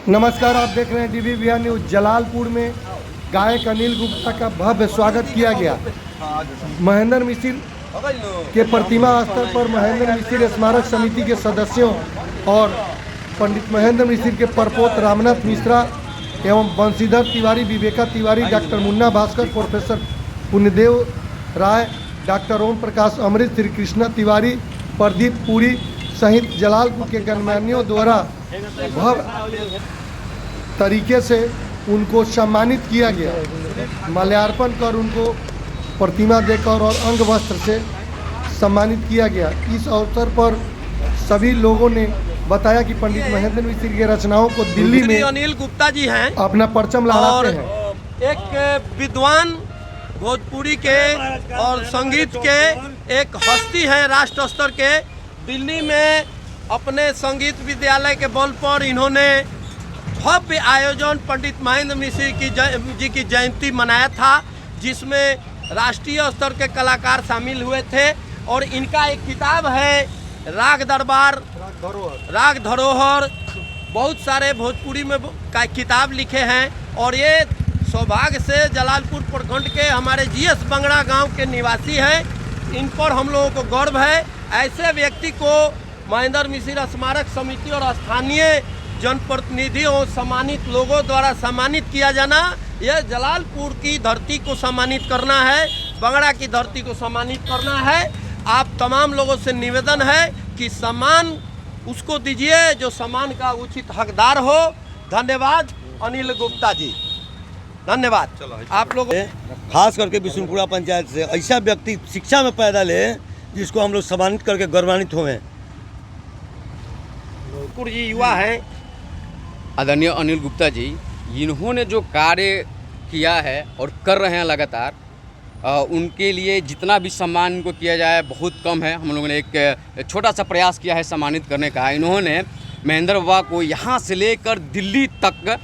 नमस्कार, आप देख रहे हैं डीवी बिहार न्यूज। जलालपुर में गायक अनिल गुप्ता का भव्य स्वागत किया गया। महेंद्र मिसिर के प्रतिमा स्थल पर महेंद्र मिसिर स्मारक समिति के सदस्यों और पंडित महेंद्र मिसिर के परपोत रामनाथ मिश्रा एवं बंशीधर तिवारी, विवेका तिवारी, डॉक्टर मुन्ना भास्कर, प्रोफेसर पुण्यदेव राय, डॉक्टर ओम प्रकाश, अमृत, श्री कृष्णा तिवारी, प्रदीप पुरी सहित जलालपुर के गणमान्यों द्वारा भव्य तरीके से उनको सम्मानित किया गया। माल्यार्पण कर उनको प्रतिमा देकर और अंग वस्त्र से सम्मानित किया गया। इस अवसर पर सभी लोगों ने बताया कि पंडित महेंद्र मिसिर के रचनाओं को दिल्ली में अनिल गुप्ता जी हैं, अपना परचम लहराते हैं। एक विद्वान भोजपुरी के और संगीत के एक हस्ती हैं, राष्ट्र स्तर के। दिल्ली में अपने संगीत विद्यालय के बल पर इन्होंने भव्य आयोजन पंडित महेंद्र मिसिर जी की जयंती मनाया था, जिसमें राष्ट्रीय स्तर के कलाकार शामिल हुए थे। और इनका एक किताब है राग दरबार, राग धरोहर, बहुत सारे भोजपुरी में का किताब लिखे हैं। और ये सौभाग्य से जलालपुर प्रखंड के हमारे जीएस बंगड़ा गांव के निवासी हैं। इन पर हम लोगों को गर्व है। ऐसे व्यक्ति को महेंद्र मिसिर स्मारक समिति और स्थानीय जनप्रतिनिधियों, सम्मानित लोगों द्वारा सम्मानित किया जाना, यह जलालपुर की धरती को सम्मानित करना है, बंगड़ा की धरती को सम्मानित करना है। आप तमाम लोगों से निवेदन है कि सम्मान उसको दीजिए जो सम्मान का उचित हकदार हो। धन्यवाद अनिल गुप्ता जी, धन्यवाद। आप लोग खास करके बिशुनपुरा पंचायत से ऐसा व्यक्ति शिक्षा में पैदा ले जिसको हम लोग सम्मानित करके गौरवान्वित हुए। जी युवा हैं आदरणीय अनिल गुप्ता जी, इन्होंने जो कार्य किया है और कर रहे हैं लगातार, उनके लिए जितना भी सम्मान इनको किया जाए बहुत कम है। हम लोगों ने एक छोटा सा प्रयास किया है सम्मानित करने का। इन्होंने महेंद्र बाबा को यहाँ से लेकर दिल्ली तक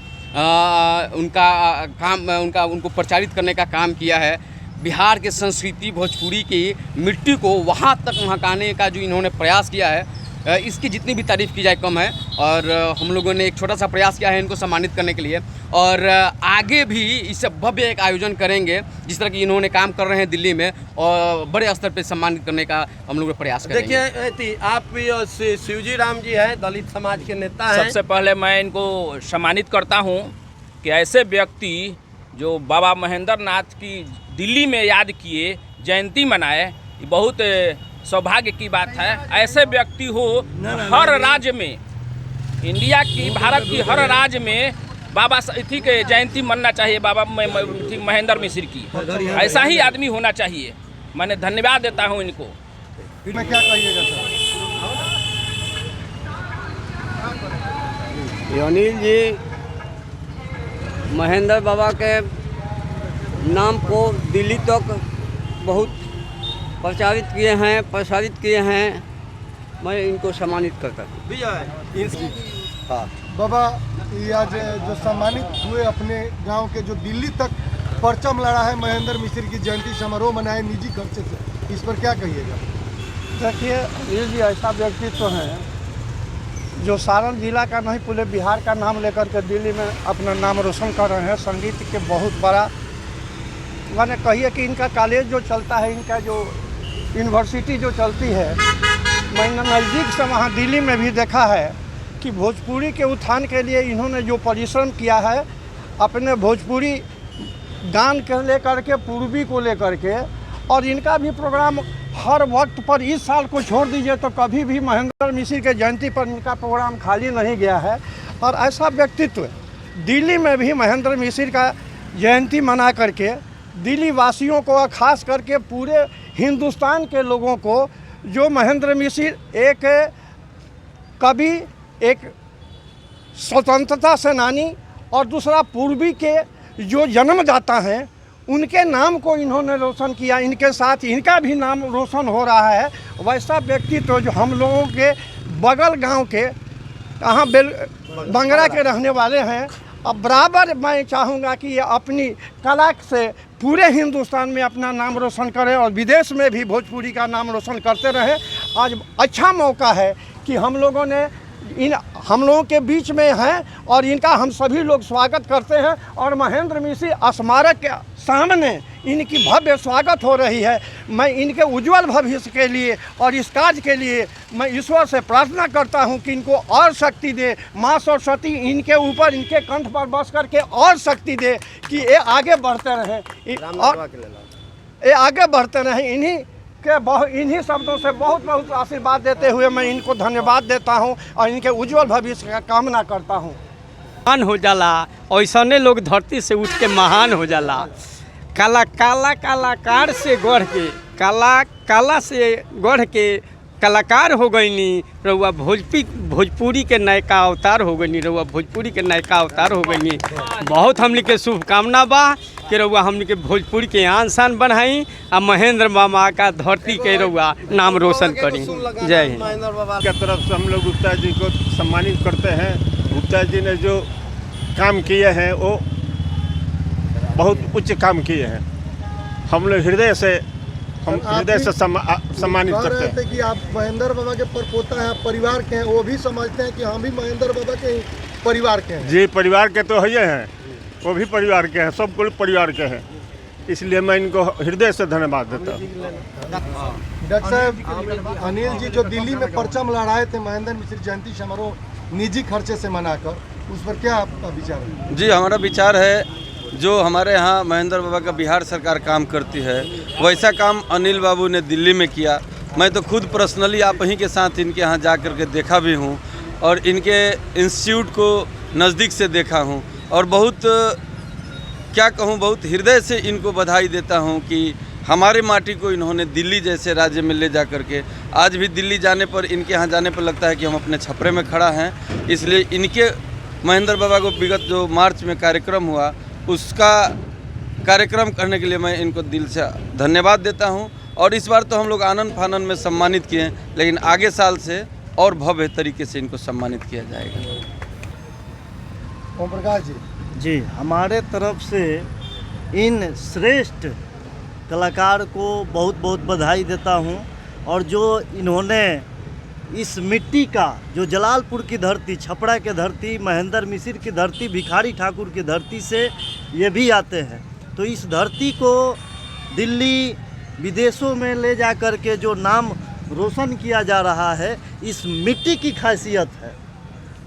उनको प्रचारित करने का काम किया है। बिहार के संस्कृति भोजपुरी की मिट्टी को वहाँ तक महकाने का जो इन्होंने प्रयास किया है, इसकी जितनी भी तारीफ़ की जाए कम है। और हम लोगों ने एक छोटा सा प्रयास किया है इनको सम्मानित करने के लिए, और आगे भी इससे भव्य एक आयोजन करेंगे जिस तरह की इन्होंने काम कर रहे हैं दिल्ली में, और बड़े स्तर पर सम्मानित करने का हम लोग प्रयास करेंगे। देखिए, आप शिवजी राम जी हैं, दलित समाज के नेता हैं। सबसे पहले मैं इनको सम्मानित करता हूं कि ऐसे व्यक्ति जो बाबा महेंद्र नाथ की दिल्ली में याद किए, जयंती मनाए, ये बहुत सौभाग्य की बात है। ऐसे व्यक्ति हो हर राज्य में, इंडिया की, भारत की हर राज्य में बाबा इसी के जयंती मनना चाहिए, बाबा महेंद्र मिसिर की। ऐसा ही आदमी होना चाहिए। मैंने धन्यवाद देता हूं इनको। मैं क्या कहिएगा सर? अनिल जी महेंद्र बाबा के नाम को दिल्ली तक बहुत प्रसारित किए हैं। मैं इनको सम्मानित करता हूँ। हाँ बाबा, ये आज जो सम्मानित हुए अपने गांव के, जो दिल्ली तक परचम लड़ा है, महेंद्र मिसिर की जयंती समारोह मनाए निजी खर्चे से, इस पर क्या कहिएगा? देखिए, अनिल जी ऐसा व्यक्तित्व तो है जो सारण जिला का नहीं पूरे बिहार का नाम लेकर के दिल्ली में अपना नाम रोशन कर रहे हैं। संगीत के बहुत बड़ा, मैंने कहिए कि इनका कॉलेज जो चलता है, इनका जो यूनिवर्सिटी जो चलती है, मैंने नज़दीक से वहाँ दिल्ली में भी देखा है कि भोजपुरी के उत्थान के लिए इन्होंने जो परिश्रम किया है, अपने भोजपुरी गान के लेकर के, पूर्वी को लेकर के, और इनका भी प्रोग्राम हर वक्त पर, इस साल को छोड़ दीजिए तो कभी भी महेंद्र मिसिर के जयंती पर इनका प्रोग्राम खाली नहीं गया है। और ऐसा व्यक्तित्व दिल्ली में भी महेंद्र मिसिर का जयंती मना करके दिल्ली वासियों को, खास करके पूरे हिंदुस्तान के लोगों को, जो महेंद्र मिसिर एक कवि, एक स्वतंत्रता सेनानी और दूसरा पूर्वी के जो जन्मदाता हैं, उनके नाम को इन्होंने रोशन किया। इनके साथ इनका भी नाम रोशन हो रहा है। वैसा व्यक्तित्व जो हम लोगों के बगल गांव के, कहाँ बंगड़ा के रहने वाले हैं, अब बराबर मैं चाहूँगा कि ये अपनी कला से पूरे हिंदुस्तान में अपना नाम रोशन करें और विदेश में भी भोजपुरी का नाम रोशन करते रहे। आज अच्छा मौका है कि हम लोगों ने इन हम लोगों के बीच में हैं और इनका हम सभी लोग स्वागत करते हैं। और महेंद्र मिश्र स्मारक के सामने इनकी भव्य स्वागत हो रही है। मैं इनके उज्जवल भविष्य के लिए और इस कार्य के लिए मैं ईश्वर से प्रार्थना करता हूं कि इनको और शक्ति दे। माँ सरस्वती इनके ऊपर, इनके कंठ पर बस करके और शक्ति दे कि ये आगे बढ़ते रहें और ये आगे बढ़ते रहें। इन्हीं शब्दों से बहुत बहुत आशीर्वाद देते हुए मैं इनको धन्यवाद देता हूं और इनके उज्जवल भविष्य का कामना करता हूं। महान हो जाला, ऐसने लोग धरती से उठ के महान हो जाला। कलाकार से गढ़ के कला से गढ़ के कलाकार हो गईनी। रउआ भोजपुरी के नयका अवतार हो गईनी। रउआ भोजपुरी के नयका अवतार हो गईनी। बहुत हमनी के शुभकामना बा कि रउआ हमनी के भोजपुरी के आन शान बढ़ाई आ महेंद्र मामा का धरती के रउआ नाम रोशन करी। जय हिंद। की तरफ से हम लोग गुप्ता जी को सम्मानित करते हैं। गुप्ता जी ने जो काम किए हैं वो बहुत उच्च काम किए हैं। हम लोग हृदय से सम्मानित करते हैं कि आप महेंद्र बाबा के परपोता हैं, परिवार के हैं, वो भी समझते हैं कि हम भी महेंद्र बाबा के परिवार के हैं। जी, परिवार के तो है हैं, वो भी परिवार के हैं, सब कुल परिवार के हैं। इसलिए मैं इनको हृदय से धन्यवाद देता हूँ। डॉक्टर साहब, अनिल जी जो दिल्ली में परचम लहराए थे महेंद्र मिश्र जयंती समारोह निजी खर्चे से मनाकर, उस पर क्या आपका विचार है? जी, हमारा विचार है जो हमारे यहाँ महेंद्र बाबा का बिहार सरकार काम करती है वैसा काम अनिल बाबू ने दिल्ली में किया। मैं तो खुद पर्सनली आप ही के साथ इनके यहाँ जा कर के देखा भी हूँ और इनके इंस्टीट्यूट को नज़दीक से देखा हूँ और बहुत क्या कहूँ, बहुत हृदय से इनको बधाई देता हूँ कि हमारे माटी को इन्होंने दिल्ली जैसे राज्य में ले जा कर के, आज भी दिल्ली जाने पर, इनके यहाँ जाने पर लगता है कि हम अपने छपरे में खड़ा हैं। इसलिए इनके महेंद्र बाबा को विगत जो मार्च में कार्यक्रम हुआ उसका कार्यक्रम करने के लिए मैं इनको दिल से धन्यवाद देता हूं। और इस बार तो हम लोग आनंद फानन में सम्मानित किए हैं, लेकिन आगे साल से और भव्य तरीके से इनको सम्मानित किया जाएगा। ओम प्रकाश जी, हमारे तरफ से इन श्रेष्ठ कलाकार को बहुत बहुत बधाई देता हूं। और जो इन्होंने इस मिट्टी का, जो जलालपुर की धरती, छपरा की धरती, महेंद्र मिश्र की धरती, भिखारी ठाकुर की धरती से ये भी आते हैं, तो इस धरती को दिल्ली विदेशों में ले जा कर के जो नाम रोशन किया जा रहा है, इस मिट्टी की खासियत है।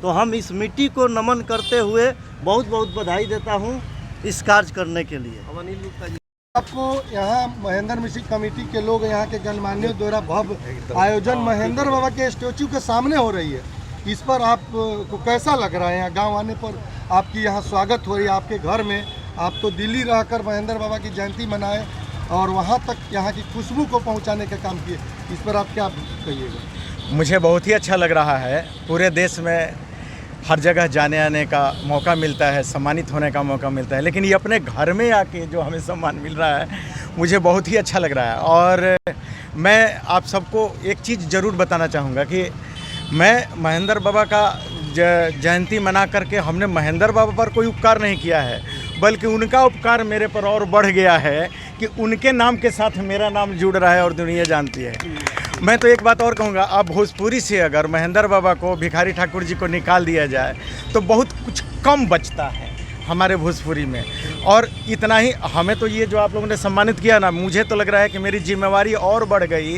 तो हम इस मिट्टी को नमन करते हुए बहुत बहुत बधाई देता हूँ इस कार्य करने के लिए। आपको यहाँ महेंद्र मिश्र कमेटी के लोग, यहाँ के गणमान्यों द्वारा भव्य आयोजन महेंद्र बाबा के स्टैचू के सामने हो रही है, इस पर आपको कैसा लग रहा है? यहाँ गांव आने पर आपकी यहाँ स्वागत हो रही है, आपके घर में। आप तो दिल्ली रहकर महेंद्र बाबा की जयंती मनाए और वहाँ तक यहाँ की खुशबू को पहुँचाने का काम किए, इस पर आप क्या कहिएगा? मुझे बहुत ही अच्छा लग रहा है। पूरे देश में हर जगह जाने आने का मौका मिलता है, सम्मानित होने का मौका मिलता है, लेकिन ये अपने घर में आके जो हमें सम्मान मिल रहा है मुझे बहुत ही अच्छा लग रहा है। और मैं आप सबको एक चीज़ ज़रूर बताना चाहूँगा कि मैं महेंद्र बाबा का जयंती मना करके हमने महेंद्र बाबा पर कोई उपकार नहीं किया है, बल्कि उनका उपकार मेरे पर और बढ़ गया है कि उनके नाम के साथ मेरा नाम जुड़ रहा है और दुनिया जानती है। मैं तो एक बात और कहूँगा, अब भोजपुरी से अगर महेंद्र बाबा को, भिखारी ठाकुर जी को निकाल दिया जाए तो बहुत कुछ कम बचता है हमारे भोजपुरी में। और इतना ही, हमें तो ये जो आप लोगों ने सम्मानित किया ना, मुझे तो लग रहा है कि मेरी जिम्मेवारी और बढ़ गई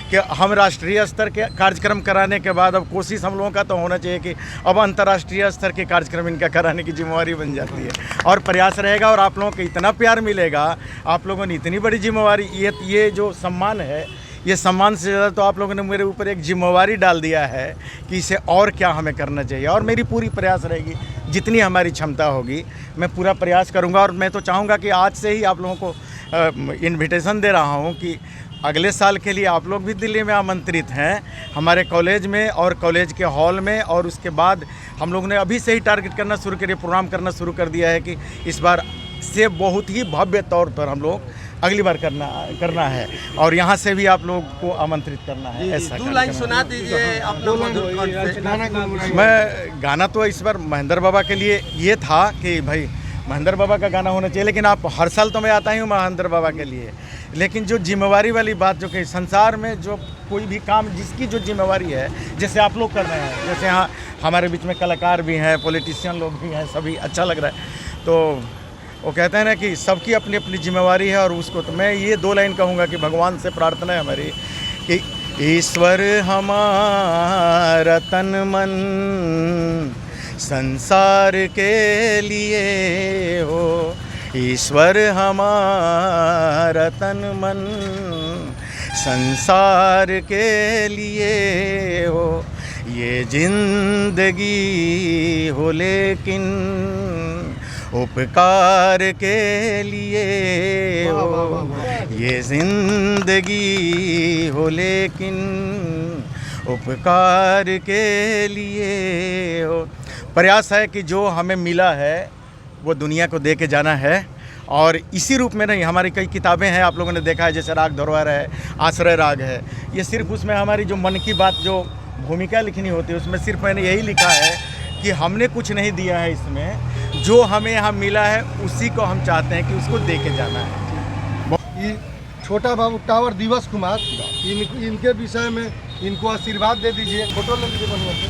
कि हम राष्ट्रीय स्तर के कार्यक्रम कराने के बाद अब कोशिश हम लोगों का तो होना चाहिए कि अब अंतर्राष्ट्रीय स्तर के कार्यक्रम इनका कराने की जिम्मेवारी बन जाती है और प्रयास रहेगा। और आप लोगों को इतना प्यार मिलेगा, आप लोगों ने इतनी बड़ी जिम्मेवारी, ये जो सम्मान है, ये सम्मान से ज़्यादा तो आप लोगों ने मेरे ऊपर एक जिम्मेवारी डाल दिया है कि इसे और क्या हमें करना चाहिए। और मेरी पूरी प्रयास रहेगी, जितनी हमारी क्षमता होगी मैं पूरा प्रयास करूंगा। और मैं तो चाहूँगा कि आज से ही आप लोगों को इनविटेशन दे रहा हूं कि अगले साल के लिए आप लोग भी दिल्ली में आमंत्रित हैं हमारे कॉलेज में और कॉलेज के हॉल में। और उसके बाद हम लोगों ने अभी से ही टारगेट करना शुरू करिए, प्रोग्राम करना शुरू कर दिया है कि इस बार से बहुत ही भव्य तौर पर हम लोग अगली बार करना है और यहाँ से भी आप लोग को आमंत्रित करना है। ऐसा 2 लाइन सुना दीजिए अपना मधुर कंठ से। मैं गाना तो इस बार महेंद्र बाबा के लिए ये था कि भाई महेंद्र बाबा का गाना होना चाहिए, लेकिन आप हर साल तो मैं आता ही हूँ महेंद्र बाबा के लिए। लेकिन जो जिम्मेवारी वाली बात जो कि संसार में जो कोई भी काम जिसकी जो जिम्मेवारी है, जैसे आप लोग कर रहे हैं, जैसे यहाँ हमारे बीच में कलाकार भी हैं, पॉलिटिशियन लोग भी हैं, सभी अच्छा लग रहा है। तो वो कहते हैं ना कि सबकी अपनी अपनी जिम्मेवारी है, और उसको तो मैं ये 2 लाइन कहूँगा कि भगवान से प्रार्थना है हमारी कि ईश्वर हमारा तन मन संसार के लिए हो, ईश्वर हमारा तन मन संसार के लिए हो, ये जिंदगी हो लेकिन उपकार के लिए हो, ये जिंदगी हो लेकिन उपकार के लिए हो। प्रयास है कि जो हमें मिला है वो दुनिया को दे के जाना है, और इसी रूप में नहीं, हमारी कई किताबें हैं, आप लोगों ने देखा है, जैसे राग धरोहर है, आश्रय राग है। ये सिर्फ उसमें हमारी जो मन की बात, जो भूमिका लिखनी होती है, उसमें सिर्फ मैंने यही लिखा है कि हमने कुछ नहीं दिया है इसमें, जो हमें यहाँ मिला है उसी को हम चाहते हैं कि उसको दे के जाना है। ये छोटा बाबू टावर दिवस कुमार, इनके विषय में इनको आशीर्वाद दे दीजिए। फोटो ले लीजिए बढ़िया से।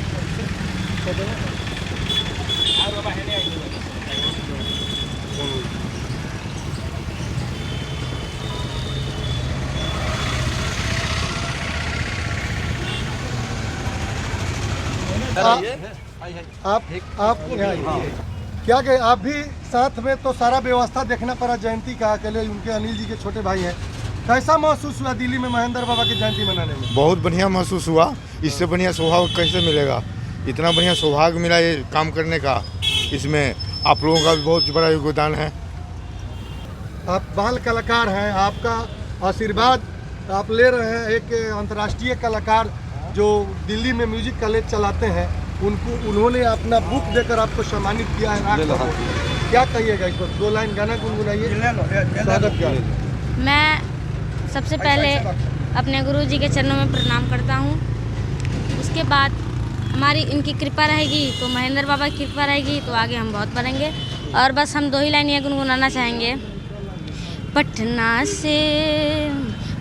आप क्या कहे, आप भी साथ में तो सारा व्यवस्था देखना पड़ा जयंती का, अकेले उनके अनिल जी के छोटे भाई हैं। कैसा महसूस हुआ दिल्ली में महेंद्र बाबा की जयंती मनाने में? बहुत बढ़िया महसूस हुआ। इससे बढ़िया सौभाग्य कैसे मिलेगा, इतना बढ़िया सौभाग्य मिला ये काम करने का। इसमें आप लोगों का भी बहुत बड़ा योगदान है। आप बाल कलाकार हैं, आपका आशीर्वाद आप ले रहे हैं। एक अंतर्राष्ट्रीय कलाकार जो दिल्ली में म्यूजिक कॉलेज चलाते हैं, उन्होंने अपना बुक देकर आपको सम्मानित किया है। क्या कहिएगा इस पर? 2 लाइन गाना गुनगुनाइए, स्वागत क्या? मैं सबसे पहले अपने गुरुजी के चरणों में प्रणाम करता हूँ। उसके बाद हमारी इनकी कृपा रहेगी तो महेंद्र बाबा की कृपा रहेगी तो आगे हम बहुत बढ़ेंगे। और बस हम 2 ही लाइन ये गुनगुनाना चाहेंगे।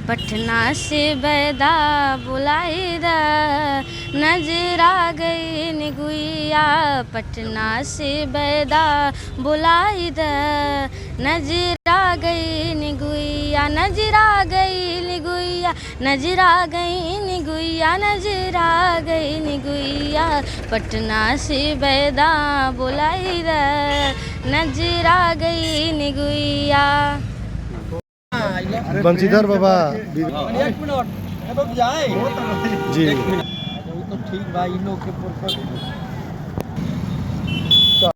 पटना से बैदा बुलाई दा नजरा गई निगुइया, पटना से बैदा बुलाई दा नजरा गई निगुइया, नजरा गई निगुइया, नजरा गई निगुइया, नजरा गई निगुइया, पटना से बैदा बुलाई दा नजरा गई निगुइया। बंशीधर बाबा जी ठीक भाई, इन लोग के